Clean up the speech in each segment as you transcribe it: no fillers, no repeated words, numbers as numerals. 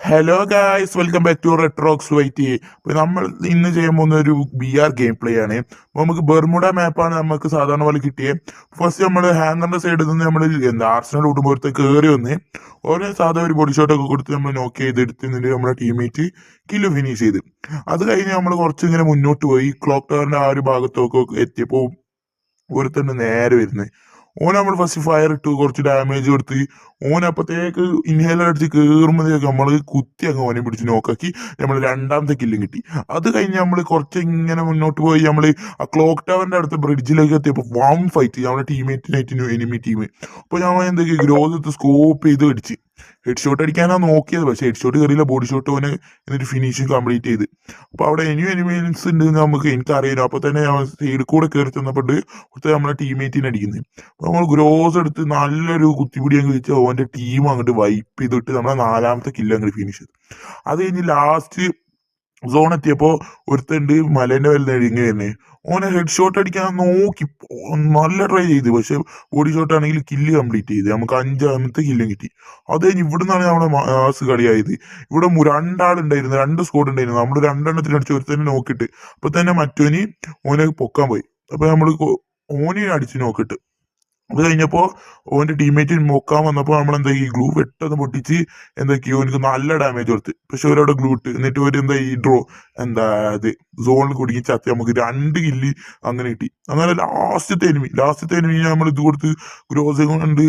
Hello guys, welcome back to Retrox Whitey. ഇപ്പോൾ നമ്മൾ ഇന്ന് ചെയ്യാൻ പോകുന്ന ഒരു VR ഗെയിം പ്ലേ ആണ്. അപ്പോൾ നമുക്ക് ബെർമുഡ മാപ്പാണ് നമുക്ക് സാധാരണ പോലെ കിട്ടിയത്. ഫസ്റ്റ് നമ്മൾ ഹാങ്ങറിന്റെ സൈഡിൽ നിന്ന് നമ്മൾ ആർസണൽ വിടുമ്പോഴത്തെ കയറി വന്ന് ഓരോ സാധാ ഒരു ബോഡി ഷോട്ടൊക്കെ കൊടുത്ത് നമ്മൾ നോക്ക് ചെയ്ത് എടുത്തിട്ട് നമ്മുടെ ടീമേറ്റ് കില്ല് ഫിനിഷ് ചെയ്ത്. അത് കഴിഞ്ഞ് നമ്മൾ കുറച്ചിങ്ങനെ മുന്നോട്ട് പോയി ക്ലോക്ക് ടവറിന്റെ ആ ഒരു ഭാഗത്തൊക്കെ എത്തിയപ്പോൾ ഒരുത്തന്നെ നേരെ വരുന്നത്. ഓൻ നമ്മൾ ഫസ്റ്റ് ഫയർ ഇട്ടു, കുറച്ച് ഡാമേജ് കൊടുത്ത് ഓൻ അപ്പത്തേക്ക് ഇൻഹേലർ അടിച്ച് കയറുമ്പോഴത്തേക്ക് നമ്മൾ കുത്തി അങ്ങ് ഓനെ പിടിച്ച് നോക്കാക്കി നമ്മൾ രണ്ടാമത്തെ കില്ലും കിട്ടി. അത് കഴിഞ്ഞ് നമ്മൾ കുറച്ച് ഇങ്ങനെ മുന്നോട്ട് പോയി നമ്മൾ ആ ക്ലോക്ക് ടവറിന്റെ അടുത്ത് ബ്രിഡ്ജിലേക്ക് എത്തിയപ്പോൾ വൺ ഫൈറ്റ് നമ്മുടെ ടീമേറ്റിനായിട്ട് എനിമി ടീം. അപ്പോൾ ഞാൻ എന്തൊക്കെ ഗ്രോത്ത് സ്കോപ്പ് ചെയ്ത് അടിച്ച് ഹെഡ് ഷോട്ട് അടിക്കാനാണ് നോക്കിയത്, പക്ഷേ ഹെഡ് ഷോട്ട് കയറിയില്ല, ബോഡി ഷോട്ട് ഓനെ എന്നിട്ട് ഫിനിഷിങ് കംപ്ലീറ്റ് ചെയ്ത്. അപ്പോൾ അവിടെ എനിമീൻസ് ഉണ്ട് എനിക്കറിയില്ല. അപ്പോൾ തന്നെ ഞാൻ സൈഡിൽ കൂടെ കയറി ചെന്നപ്പോൾ നമ്മളെ ടീമേറ്റിനെ അടിക്കുന്നത്. അപ്പോൾ നമ്മൾ ഗ്രോസ് എടുത്ത് നല്ലൊരു കുത്തിപ്പിടി അങ്ങ് വെച്ച് ഓൻ്റെ ടീം അങ്ങോട്ട് വൈപ്പ് ചെയ്തിട്ട് നമ്മളെ നാലാമത്തെ കില്ല് അങ്ങോട്ട് ഫിനിഷ് ചെയ്തു. അത് കഴിഞ്ഞ് ലാസ്റ്റ് സോൺ എത്തിയപ്പോൾ ഒരുത്തുണ്ട് മലേന്റെ മേലെ ഇങ്ങ തന്നെ ഓനെ ഹെഡ് ഷോട്ട് അടിക്കാൻ നോക്കി നല്ല ട്രൈ ചെയ്ത്, പക്ഷെ ബോഡി ഷോട്ട് ആണെങ്കിൽ കില്ല് കംപ്ലീറ്റ് ചെയ്ത് നമുക്ക് 5ാമത്തെ കില്ലും കിട്ടി. അത് കഴിഞ്ഞ് ഇവിടെ നിന്നാണ് നമ്മുടെ മാസ് കളിയായത്. ഇവിടെ രണ്ടാളുണ്ടായിരുന്നു, 2 സ്കോഡ് ഉണ്ടായിരുന്നു. നമ്മൾ 2 അടിച്ച് ഒരുത്തന്നെ നോക്കിയിട്ട് അപ്പൊ തന്നെ മറ്റോന് ഓനെ പൊക്കാൻ പോയി. അപ്പൊ നമ്മൾ ഓനെ അടിച്ച് നോക്കിയിട്ട് അത് കഴിഞ്ഞപ്പോൾ ഓന്റെ ടീമേറ്റ് നോക്കാൻ വന്നപ്പോൾ നമ്മൾ എന്താ ഈ ഗ്ലൂ പെട്ടെന്ന് പൊട്ടിച്ച് എന്തൊക്കെയോ എനിക്ക് നല്ല ഡാമേജ് കൊടുത്ത്. പക്ഷെ അവരവിടെ ഗ്ലൂ ഇട്ട് എന്നിട്ട് ഒരു എന്താ ഈ അത് സോണിൽ കുടുങ്ങി ചത്തി നമുക്ക് 2 കില്ല് അങ്ങനെ കിട്ടി. അങ്ങനെ ലാസ്റ്റത്തെ എനിമി നമ്മൾ ഇത് കൊടുത്ത് ഗ്രോസ് കൊണ്ട്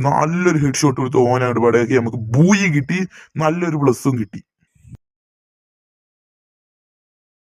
നല്ലൊരു ഹെഡ് ഷോട്ട് കൊടുത്ത് ഓനങ്ങോട്ട് പടയാക്കി നമുക്ക് ബൂയി കിട്ടി, നല്ലൊരു പ്ലസ്സും കിട്ടി.